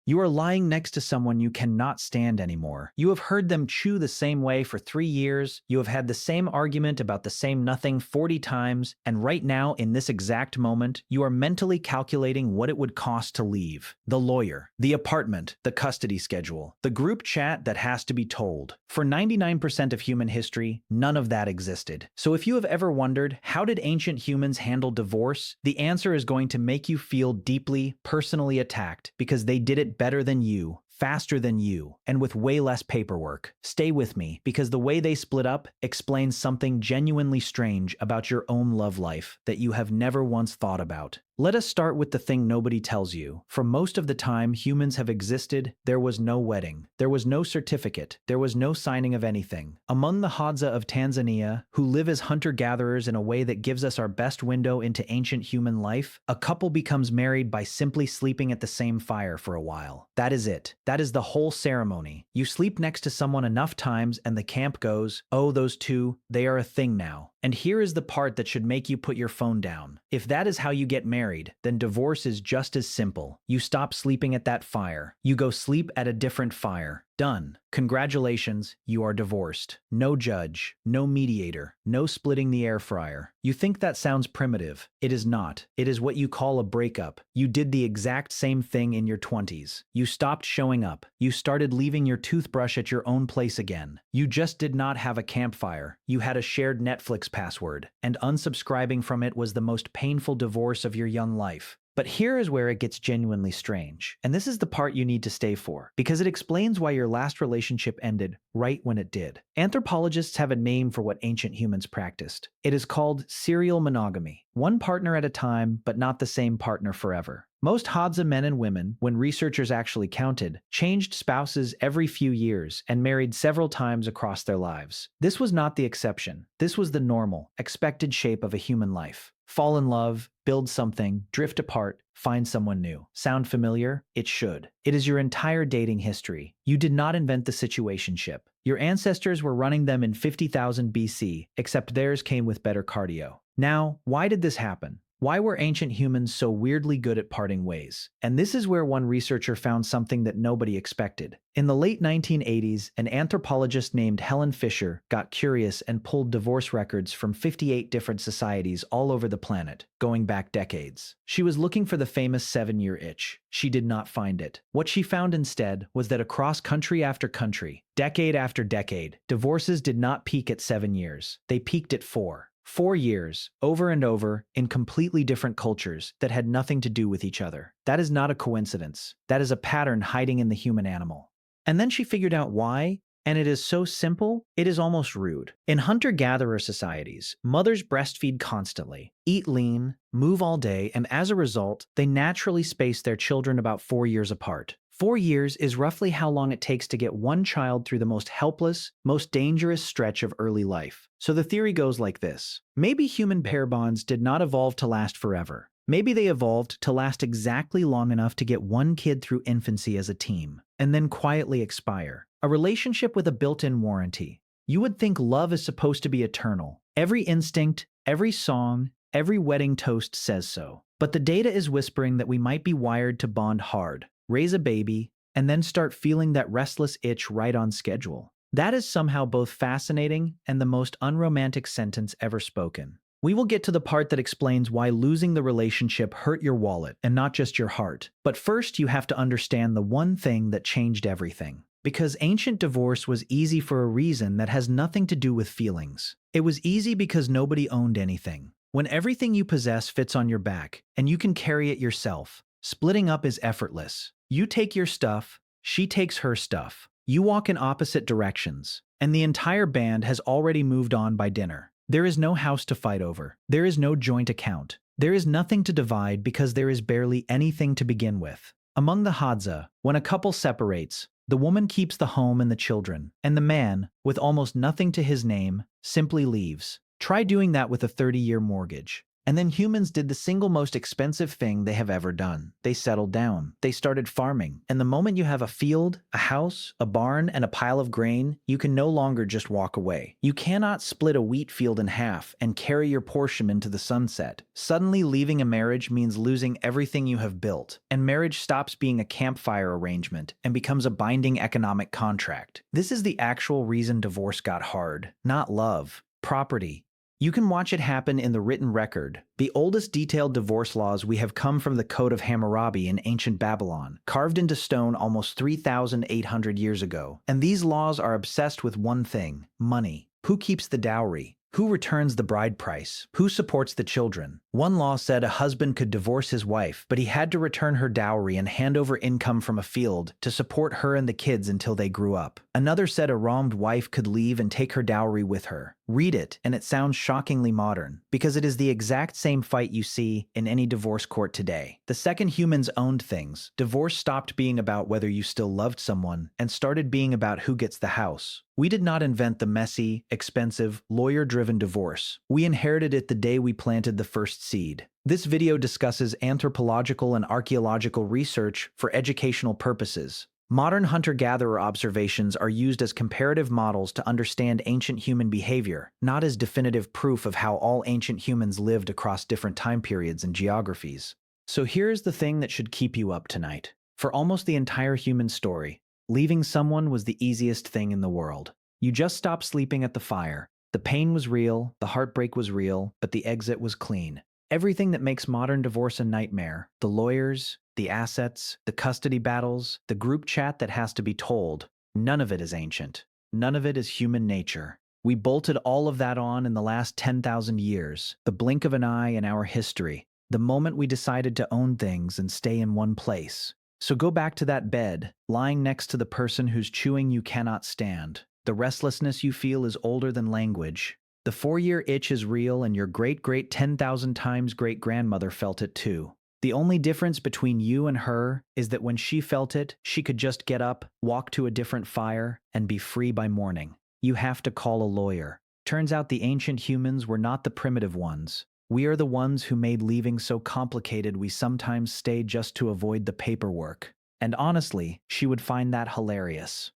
You are lying next to someone you cannot stand anymore. You have heard them chew the same way for 3 years. You have had the same argument about the same nothing 40 times. And right now, in this exact moment, you are mentally calculating what it would cost to leave. The lawyer, the apartment, the custody schedule, the group chat that has to be told. For 99% of human history, none of that existed. So if you have ever wondered, how did ancient humans handle divorce? The answer is going to make you feel deeply, personally attacked because they did it better than you, faster than you, and with way less paperwork. Stay with me, because the way they split up explains something genuinely strange about your own love life that you have never once thought about. Let us start with the thing nobody tells you. For most of the time humans have existed, there was no wedding. There was no certificate. There was no signing of anything. Among the Hadza of Tanzania, who live as hunter-gatherers in a way that gives us our best window into ancient human life, a couple becomes married by simply sleeping at the same fire for a while. That is it. That is the whole ceremony. You sleep next to someone enough times and the camp goes, oh, those two, they are a thing now. And here is the part that should make you put your phone down. If that is how you get married, then divorce is just as simple. You stop sleeping at that fire. You go sleep at a different fire. Done. Congratulations, you are divorced. No judge, no mediator, no splitting the air fryer. You think that sounds primitive. It is not. It is what you call a breakup. You did the exact same thing in your 20s. You stopped showing up. You started leaving your toothbrush at your own place again. You just did not have a campfire. You had a shared Netflix password, and unsubscribing from it was the most painful divorce of your young life. But here is where it gets genuinely strange. And this is the part you need to stay for, because it explains why your last relationship ended right when it did. Anthropologists have a name for what ancient humans practiced. It is called serial monogamy. One partner at a time, but not the same partner forever. Most Hadza men and women, when researchers actually counted, changed spouses every few years and married several times across their lives. This was not the exception. This was the normal, expected shape of a human life. Fall in love, build something, drift apart, find someone new. Sound familiar? It should. It is your entire dating history. You did not invent the situationship. Your ancestors were running them in 50,000 BC, except theirs came with better cardio. Now, why did this happen? Why were ancient humans so weirdly good at parting ways? And this is where one researcher found something that nobody expected. In the late 1980s, an anthropologist named Helen Fisher got curious and pulled divorce records from 58 different societies all over the planet, going back decades. She was looking for the famous 7-year itch. She did not find it. What she found instead was that across country after country, decade after decade, divorces did not peak at 7 years. They peaked at 4. 4 years, over and over, in completely different cultures that had nothing to do with each other. That is not a coincidence. That is a pattern hiding in the human animal. And then she figured out why, and it is so simple, it is almost rude. In hunter-gatherer societies, mothers breastfeed constantly, eat lean, move all day, and as a result, they naturally space their children about 4 years apart. 4 years is roughly how long it takes to get one child through the most helpless, most dangerous stretch of early life. So the theory goes like this. Maybe human pair bonds did not evolve to last forever. Maybe they evolved to last exactly long enough to get one kid through infancy as a team, and then quietly expire. A relationship with a built-in warranty. You would think love is supposed to be eternal. Every instinct, every song, every wedding toast says so. But the data is whispering that we might be wired to bond hard, raise a baby, and then start feeling that restless itch right on schedule. That is somehow both fascinating and the most unromantic sentence ever spoken. We will get to the part that explains why losing the relationship hurt your wallet and not just your heart. But first, you have to understand the one thing that changed everything. Because ancient divorce was easy for a reason that has nothing to do with feelings. It was easy because nobody owned anything. When everything you possess fits on your back, and you can carry it yourself, splitting up is effortless. You take your stuff, she takes her stuff. You walk in opposite directions, and the entire band has already moved on by dinner. There is no house to fight over. There is no joint account. There is nothing to divide because there is barely anything to begin with. Among the Hadza, when a couple separates, the woman keeps the home and the children, and the man, with almost nothing to his name, simply leaves. Try doing that with a 30-year mortgage. And then humans did the single most expensive thing they have ever done. They settled down. They started farming. And the moment you have a field, a house, a barn, and a pile of grain, you can no longer just walk away. You cannot split a wheat field in half and carry your portion into the sunset. Suddenly, leaving a marriage means losing everything you have built, and marriage stops being a campfire arrangement and becomes a binding economic contract. This is the actual reason divorce got hard, not love, property. You can watch it happen in the written record. The oldest detailed divorce laws we have come from the Code of Hammurabi in ancient Babylon, carved into stone almost 3,800 years ago. And these laws are obsessed with one thing: money. Who keeps the dowry? Who returns the bride price? Who supports the children? One law said a husband could divorce his wife, but he had to return her dowry and hand over income from a field to support her and the kids until they grew up. Another said a wronged wife could leave and take her dowry with her. Read it, and it sounds shockingly modern, because it is the exact same fight you see in any divorce court today. The second humans owned things, divorce stopped being about whether you still loved someone and started being about who gets the house. We did not invent the messy, expensive, lawyer-driven divorce. We inherited it the day we planted the first seed. This video discusses anthropological and archaeological research for educational purposes. Modern hunter-gatherer observations are used as comparative models to understand ancient human behavior, not as definitive proof of how all ancient humans lived across different time periods and geographies. So here's the thing that should keep you up tonight. For almost the entire human story, leaving someone was the easiest thing in the world. You just stopped sleeping at the fire. The pain was real, the heartbreak was real, but the exit was clean. Everything that makes modern divorce a nightmare, the lawyers, the assets, the custody battles, the group chat that has to be told, none of it is ancient. None of it is human nature. We bolted all of that on in the last 10,000 years, the blink of an eye in our history, the moment we decided to own things and stay in one place. So go back to that bed, lying next to the person whose chewing you cannot stand. The restlessness you feel is older than language. The 4-year itch is real, and your great 10,000 times great-grandmother felt it too. The only difference between you and her is that when she felt it, she could just get up, walk to a different fire, and be free by morning. You have to call a lawyer. Turns out the ancient humans were not the primitive ones. We are the ones who made leaving so complicated we sometimes stayed just to avoid the paperwork. And honestly, she would find that hilarious.